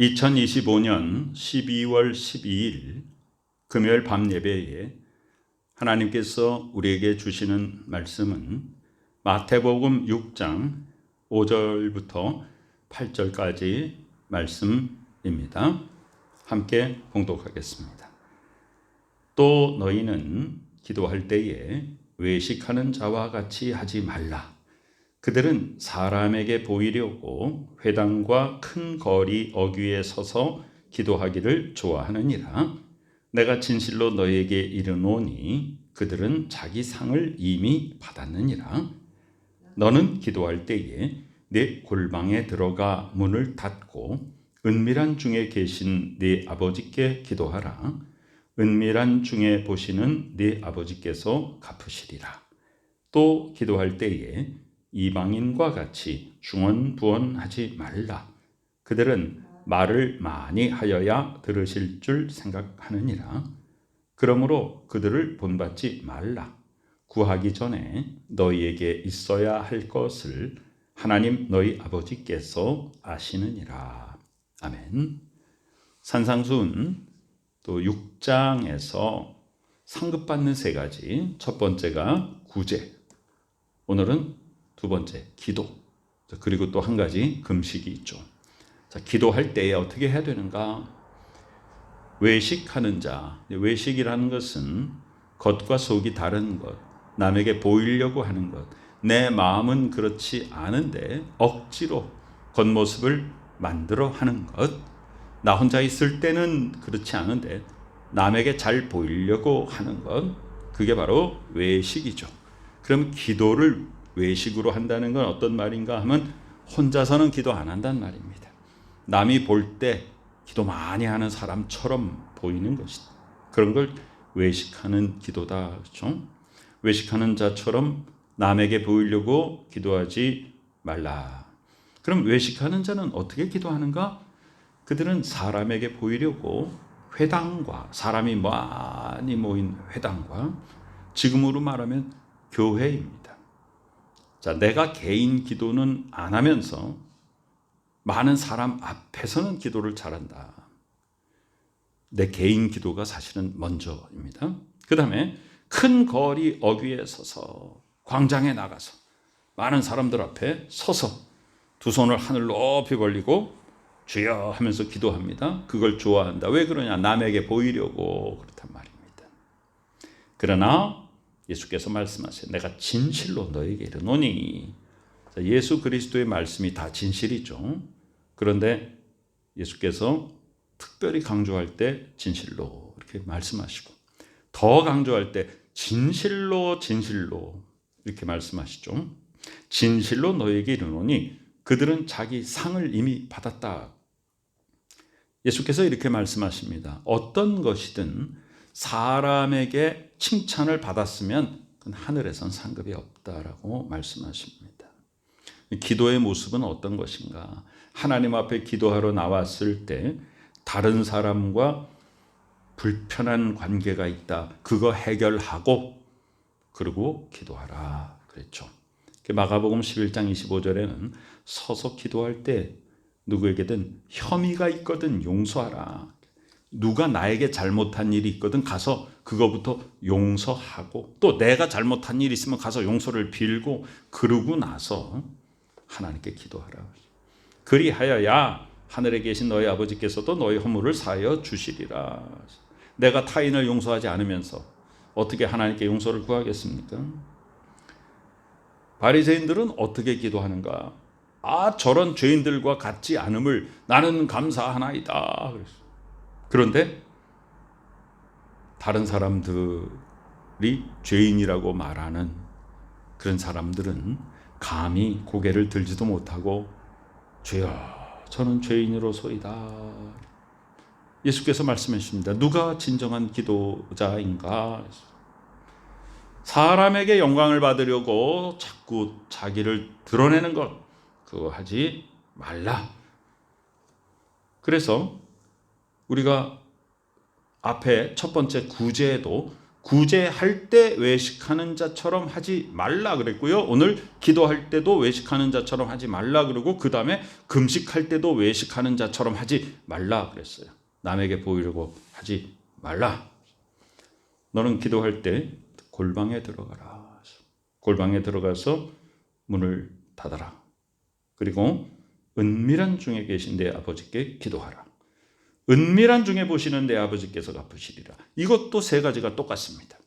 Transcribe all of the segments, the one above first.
2025년 12월 12일 금요일 밤 예배에 하나님께서 우리에게 주시는 말씀은 마태복음 6장 5절부터 8절까지 말씀입니다. 함께 봉독하겠습니다. 또 너희는 기도할 때에 외식하는 자와 같이 하지 말라. 그들은 사람에게 보이려고 회당과 큰 거리 어귀에 서서 기도하기를 좋아하느니라. 내가 진실로 너희에게 이르노니 그들은 자기 상을 이미 받았느니라. 너는 기도할 때에 내 골방에 들어가 문을 닫고 은밀한 중에 계신 네 아버지께 기도하라. 은밀한 중에 보시는 네 아버지께서 갚으시리라. 또 기도할 때에 이방인과 같이 중언부언하지 말라. 그들은 말을 많이 하여야 들으실 줄 생각하느니라. 그러므로 그들을 본받지 말라. 구하기 전에 너희에게 있어야 할 것을 하나님 너희 아버지께서 아시느니라. 아멘. 산상수훈 또 6장에서 상급받는 세 가지. 첫 번째가 구제, 오늘은 두 번째 기도, 그리고 또 한 가지 금식이 있죠. 자, 기도할 때에 어떻게 해야 되는가? 외식하는 자, 외식이라는 것은 겉과 속이 다른 것, 남에게 보이려고 하는 것, 내 마음은 그렇지 않은데 억지로 겉모습을 만들어 하는 것, 나 혼자 있을 때는 그렇지 않은데 남에게 잘 보이려고 하는 것, 그게 바로 외식이죠. 그럼 기도를 외식으로 한다는 건 어떤 말인가 하면 혼자서는 기도 안 한단 말입니다. 남이 볼 때 기도 많이 하는 사람처럼 보이는 것이다. 그런 걸 외식하는 기도다. 그렇죠? 외식하는 자처럼 남에게 보이려고 기도하지 말라. 그럼 외식하는 자는 어떻게 기도하는가? 그들은 사람에게 보이려고 회당과, 사람이 많이 모인 회당과, 지금으로 말하면 교회입니다. 자, 내가 개인 기도는 안 하면서 많은 사람 앞에서는 기도를 잘한다. 내 개인 기도가 사실은 먼저입니다. 그 다음에 큰 거리 어귀에 서서, 광장에 나가서 많은 사람들 앞에 서서 두 손을 하늘 높이 벌리고 주여 하면서 기도합니다. 그걸 좋아한다. 왜 그러냐? 남에게 보이려고 그렇단 말입니다. 그러나 예수께서 말씀하세요. 내가 진실로 너에게 이르노니. 예수 그리스도의 말씀이 다 진실이죠. 그런데 예수께서 특별히 강조할 때 진실로 이렇게 말씀하시고, 더 강조할 때 진실로 진실로 이렇게 말씀하시죠. 진실로 너에게 이르노니 그들은 자기 상을 이미 받았다. 예수께서 이렇게 말씀하십니다. 어떤 것이든 사람에게 칭찬을 받았으면 그건 하늘에선 상급이 없다라고 말씀하십니다. 기도의 모습은 어떤 것인가? 하나님 앞에 기도하러 나왔을 때 다른 사람과 불편한 관계가 있다. 그거 해결하고 그리고 기도하라 그랬죠. 마가복음 11장 25절에는 서서 기도할 때 누구에게든 혐의가 있거든 용서하라. 누가 나에게 잘못한 일이 있거든 가서 그거부터 용서하고, 또 내가 잘못한 일이 있으면 가서 용서를 빌고 그러고 나서 하나님께 기도하라. 그리하여야 하늘에 계신 너희 아버지께서도 너희 허물을 사하여 주시리라. 내가 타인을 용서하지 않으면서 어떻게 하나님께 용서를 구하겠습니까? 바리새인들은 어떻게 기도하는가? 저런 죄인들과 같지 않음을 나는 감사하나이다. 그런데 다른 사람들이 죄인이라고 말하는 그런 사람들은 감히 고개를 들지도 못하고 주여 저는 죄인으로소이다. 예수께서 말씀하십니다. 누가 진정한 기도자인가? 사람에게 영광을 받으려고 자꾸 자기를 드러내는 것, 그거 하지 말라. 그래서 우리가 앞에 첫 번째 구제에도 구제할 때 외식하는 자처럼 하지 말라 그랬고요. 오늘 기도할 때도 외식하는 자처럼 하지 말라 그러고 그 다음에 금식할 때도 외식하는 자처럼 하지 말라 그랬어요. 남에게 보이려고 하지 말라. 너는 기도할 때 골방에 들어가라. 골방에 들어가서 문을 닫아라. 그리고 은밀한 중에 계신 내 아버지께 기도하라. 은밀한 중에 보시는 내 아버지께서 갚으시리라. 이것도 세 가지가 똑같습니다.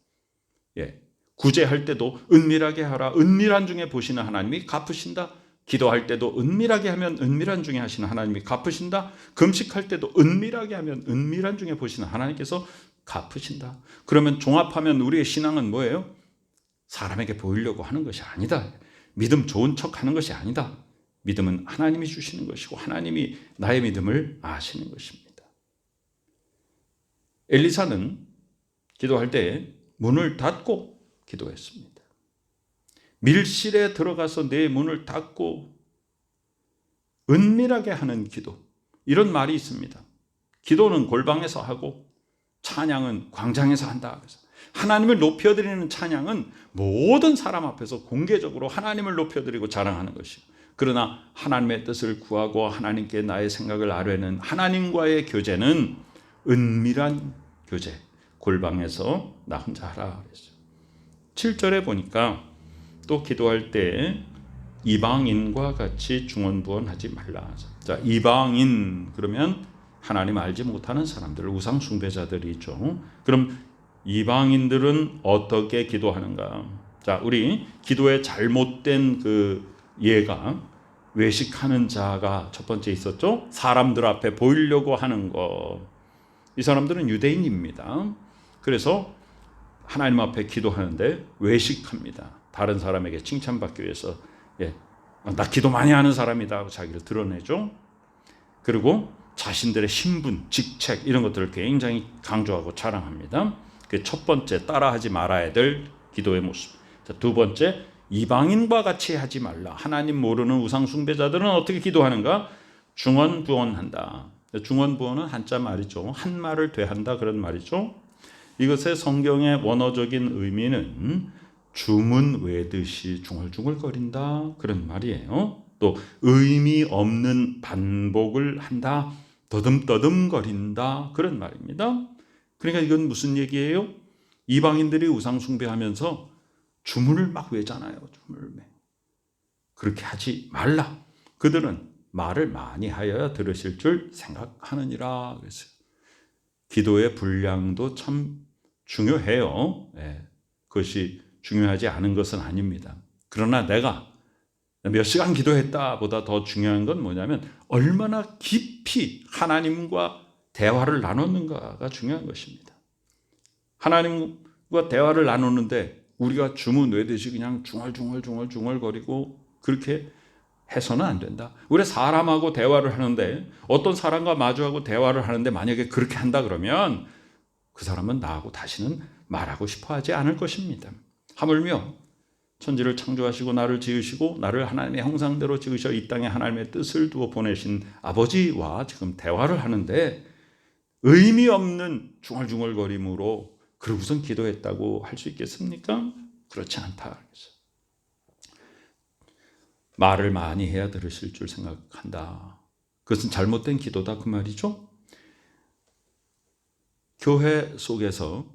구제할 때도 은밀하게 하라. 은밀한 중에 보시는 하나님이 갚으신다. 기도할 때도 은밀하게 하면 은밀한 중에 하시는 하나님이 갚으신다. 금식할 때도 은밀하게 하면 은밀한 중에 보시는 하나님께서 갚으신다. 그러면 종합하면 우리의 신앙은 뭐예요? 사람에게 보이려고 하는 것이 아니다. 믿음 좋은 척 하는 것이 아니다. 믿음은 하나님이 주시는 것이고 하나님이 나의 믿음을 아시는 것입니다. 엘리사는 기도할 때 문을 닫고 기도했습니다. 밀실에 들어가서 내 문을 닫고 은밀하게 하는 기도. 이런 말이 있습니다. 기도는 골방에서 하고 찬양은 광장에서 한다. 그래서 하나님을 높여드리는 찬양은 모든 사람 앞에서 공개적으로 하나님을 높여드리고 자랑하는 것이고, 그러나 하나님의 뜻을 구하고 하나님께 나의 생각을 아뢰는 하나님과의 교제는 은밀한 교제, 골방에서 나 혼자 하라 그랬어요. 7절에 보니까 또 기도할 때 이방인과 같이 중언부언하지 말라. 자, 이방인 그러면 하나님 알지 못하는 사람들, 우상 숭배자들이죠. 그럼 이방인들은 어떻게 기도하는가? 자, 우리 기도의 잘못된 그 예가 외식하는 자가 첫 번째 있었죠. 사람들 앞에 보이려고 하는 것. 이 사람들은 유대인입니다. 그래서 하나님 앞에 기도하는데 외식합니다. 다른 사람에게 칭찬받기 위해서 나 기도 많이 하는 사람이다 자기를 드러내죠. 그리고 자신들의 신분, 직책 이런 것들을 굉장히 강조하고 자랑합니다. 그 첫 번째 따라하지 말아야 될 기도의 모습. 자, 두 번째 이방인과 같이 하지 말라. 하나님 모르는 우상 숭배자들은 어떻게 기도하는가? 중언부언한다. 중언부언은 한자 말이죠. 한 말을 되한다 그런 말이죠. 이것의 성경의 원어적인 의미는 주문 외듯이 중얼중얼거린다 그런 말이에요. 또 의미 없는 반복을 한다, 더듬더듬거린다 그런 말입니다. 그러니까 이건 무슨 얘기예요? 이방인들이 우상 숭배하면서 주문을 막 외잖아요. 주문을 외. 그렇게 하지 말라. 그들은 말을 많이 하여야 들으실 줄 생각하느니라 그랬어요. 기도의 분량도 참 중요해요. 그것이 중요하지 않은 것은 아닙니다. 그러나 내가 몇 시간 기도했다 보다 더 중요한 건 뭐냐면 얼마나 깊이 하나님과 대화를 나눴는가가 중요한 것입니다. 하나님과 대화를 나누는데 우리가 주문 외듯이 그냥 중얼중얼거리고 그렇게 해서는 안 된다. 우리 사람하고 대화를 하는데 어떤 사람과 마주하고 대화를 하는데 만약에 그렇게 한다 그러면 그 사람은 나하고 다시는 말하고 싶어 하지 않을 것입니다. 하물며 천지를 창조하시고 나를 지으시고 나를 하나님의 형상대로 지으셔 이 땅에 하나님의 뜻을 두어 보내신 아버지와 지금 대화를 하는데 의미 없는 중얼중얼거림으로 그러고선 기도했다고 할 수 있겠습니까? 그렇지 않다. 말을 많이 해야 들으실 줄 생각한다. 그것은 잘못된 기도다 그 말이죠. 교회 속에서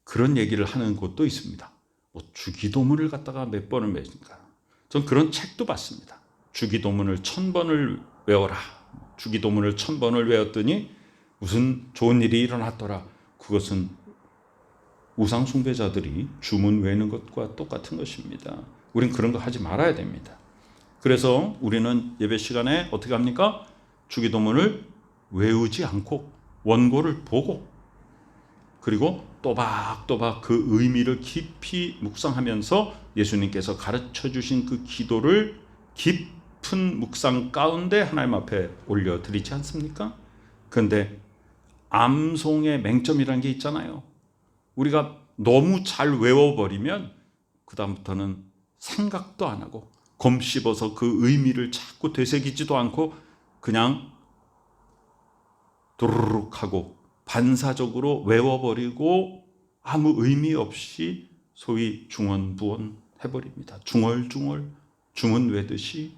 그런 얘기를 하는 곳도 있습니다. 주기도문을 갖다가 몇 번을 외우니까. 전 그런 책도 봤습니다. 주기도문을 1000번을 외워라. 주기도문을 1000번을 외웠더니 무슨 좋은 일이 일어났더라. 그것은 우상 숭배자들이 주문 외우는 것과 똑같은 것입니다. 우린 그런 거 하지 말아야 됩니다. 그래서 우리는 예배 시간에 어떻게 합니까? 주기도문을 외우지 않고 원고를 보고 그리고 또박또박 그 의미를 깊이 묵상하면서 예수님께서 가르쳐 주신 그 기도를 깊은 묵상 가운데 하나님 앞에 올려드리지 않습니까? 그런데 암송의 맹점이라는 게 있잖아요. 우리가 너무 잘 외워버리면 그 다음부터는 생각도 안 하고 곰씹어서 그 의미를 자꾸 되새기지도 않고 그냥 도르륵 하고 반사적으로 외워버리고 아무 의미 없이 소위 중언부언 해버립니다. 중얼중얼 주문 외듯이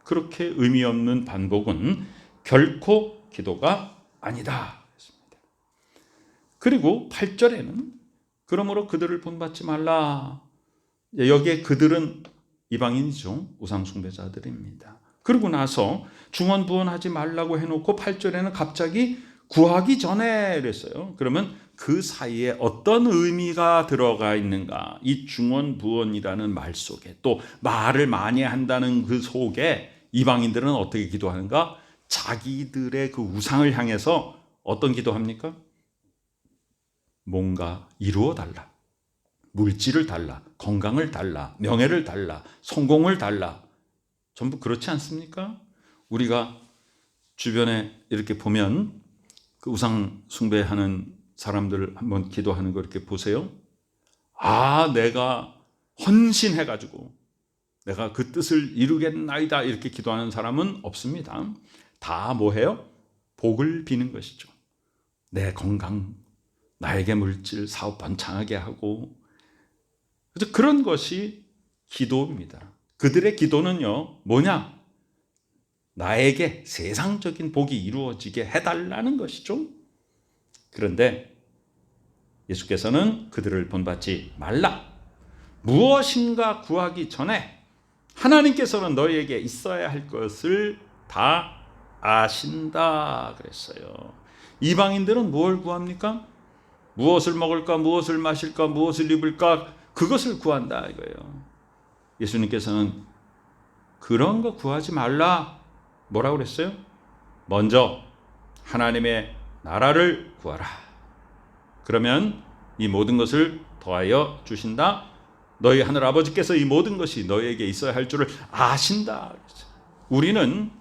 그렇게 의미 없는 반복은 결코 기도가 아니다. 그리고 8절에는 그러므로 그들을 본받지 말라. 여기에 그들은 이방인이죠. 우상숭배자들입니다. 그러고 나서 중언부언하지 말라고 해놓고 8절에는 갑자기 구하기 전에 그랬어요. 그러면 그 사이에 어떤 의미가 들어가 있는가? 이 중언부언이라는 말 속에, 또 말을 많이 한다는 그 속에 이방인들은 어떻게 기도하는가? 자기들의 그 우상을 향해서 어떤 기도합니까? 뭔가 이루어 달라. 물질을 달라. 건강을 달라. 명예를 달라. 성공을 달라. 전부 그렇지 않습니까? 우리가 주변에 이렇게 보면 그 우상 숭배하는 사람들 한번 기도하는 거 이렇게 보세요. 내가 헌신해가지고 내가 그 뜻을 이루겠나이다 이렇게 기도하는 사람은 없습니다. 다 뭐해요? 복을 비는 것이죠. 내 건강, 나에게 물질, 사업 번창하게 하고, 그래서 그런 것이 기도입니다. 그들의 기도는요, 뭐냐? 나에게 세상적인 복이 이루어지게 해달라는 것이죠. 그런데 예수께서는 그들을 본받지 말라. 무엇인가 구하기 전에 하나님께서는 너희에게 있어야 할 것을 다 아신다 그랬어요. 이방인들은 뭘 구합니까? 무엇을 먹을까, 무엇을 마실까, 무엇을 입을까, 그것을 구한다 이거예요. 예수님께서는 그런 거 구하지 말라. 뭐라고 그랬어요? 먼저 하나님의 나라를 구하라. 그러면 이 모든 것을 더하여 주신다. 너희 하늘 아버지께서 이 모든 것이 너희에게 있어야 할 줄을 아신다. 우리는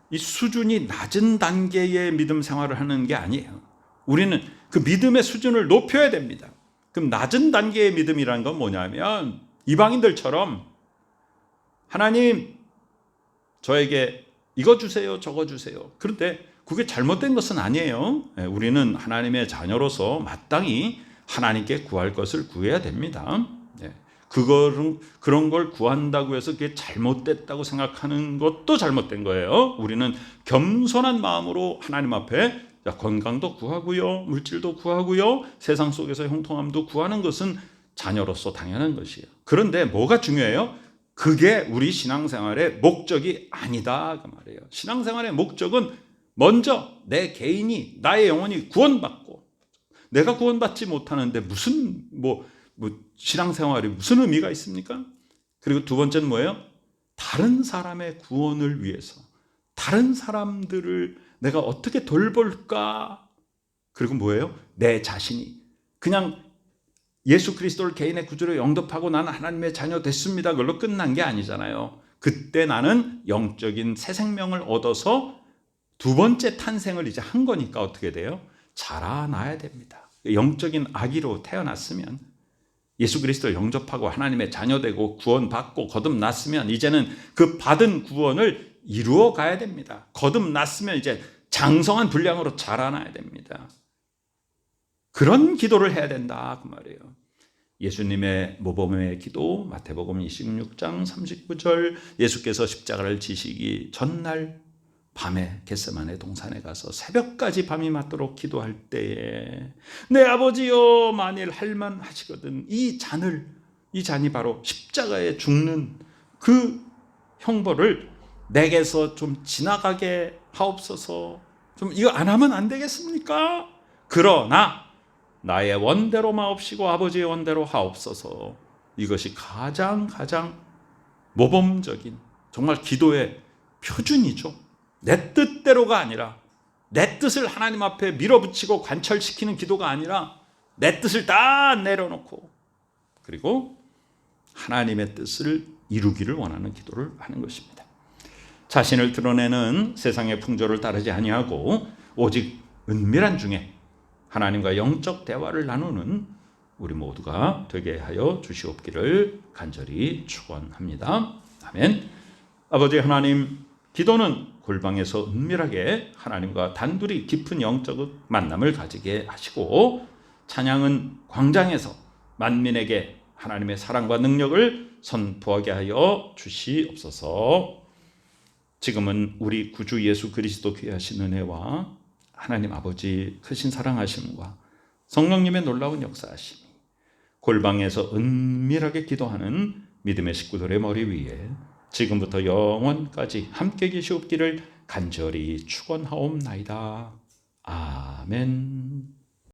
이 수준이 낮은 단계의 믿음 생활을 하는 게 아니에요. 우리는 그 믿음의 수준을 높여야 됩니다. 그럼 낮은 단계의 믿음이라는 건 뭐냐면 이방인들처럼 하나님 저에게 이거 주세요, 저거 주세요. 그런데 그게 잘못된 것은 아니에요. 우리는 하나님의 자녀로서 마땅히 하나님께 구할 것을 구해야 됩니다. 그런 걸 구한다고 해서 그게 잘못됐다고 생각하는 것도 잘못된 거예요. 우리는 겸손한 마음으로 하나님 앞에 건강도 구하고요, 물질도 구하고요, 세상 속에서 형통함도 구하는 것은 자녀로서 당연한 것이에요. 그런데 뭐가 중요해요? 그게 우리 신앙생활의 목적이 아니다 그 말이에요. 신앙생활의 목적은 먼저 내 개인이, 나의 영혼이 구원받고, 내가 구원받지 못하는데 무슨 신앙생활이 무슨 의미가 있습니까? 그리고 두 번째는 뭐예요? 다른 사람의 구원을 위해서 다른 사람들을 내가 어떻게 돌볼까? 그리고 뭐예요? 내 자신이 그냥 예수 그리스도를 개인의 구주로 영접하고 나는 하나님의 자녀 됐습니다. 그걸로 끝난 게 아니잖아요. 그때 나는 영적인 새 생명을 얻어서 두 번째 탄생을 이제 한 거니까 어떻게 돼요? 자라나야 됩니다. 영적인 아기로 태어났으면, 예수 그리스도를 영접하고 하나님의 자녀 되고 구원받고 거듭났으면 이제는 그 받은 구원을 이루어 가야 됩니다. 거듭났으면 이제 장성한 분량으로 자라나야 됩니다. 그런 기도를 해야 된다 그 말이에요. 예수님의 모범의 기도, 마태복음 26장 39절, 예수께서 십자가를 지시기 전날 밤에 겟세마네 동산에 가서 새벽까지 밤이 맞도록 기도할 때에 내 아버지여 만일 할만하시거든 이 잔이 바로 십자가에 죽는 그 형벌을 내게서 좀 지나가게 하옵소서. 좀 이거 안 하면 안 되겠습니까? 그러나 나의 원대로 마옵시고 아버지의 원대로 하옵소서. 이것이 가장 모범적인 정말 기도의 표준이죠. 내 뜻대로가 아니라, 내 뜻을 하나님 앞에 밀어붙이고 관철시키는 기도가 아니라 내 뜻을 다 내려놓고 그리고 하나님의 뜻을 이루기를 원하는 기도를 하는 것입니다. 자신을 드러내는 세상의 풍조를 따르지 아니하고 오직 은밀한 중에 하나님과 영적 대화를 나누는 우리 모두가 되게 하여 주시옵기를 간절히 축원합니다. 아멘. 아버지 하나님, 기도는 골방에서 은밀하게 하나님과 단둘이 깊은 영적 만남을 가지게 하시고, 찬양은 광장에서 만민에게 하나님의 사랑과 능력을 선포하게 하여 주시옵소서. 지금은 우리 구주 예수 그리스도 귀하신 은혜와 하나님 아버지 크신 사랑하심과 성령님의 놀라운 역사하심이 골방에서 은밀하게 기도하는 믿음의 식구들의 머리 위에 지금부터 영원까지 함께 계시옵기를 간절히 축원하옵나이다. 아멘.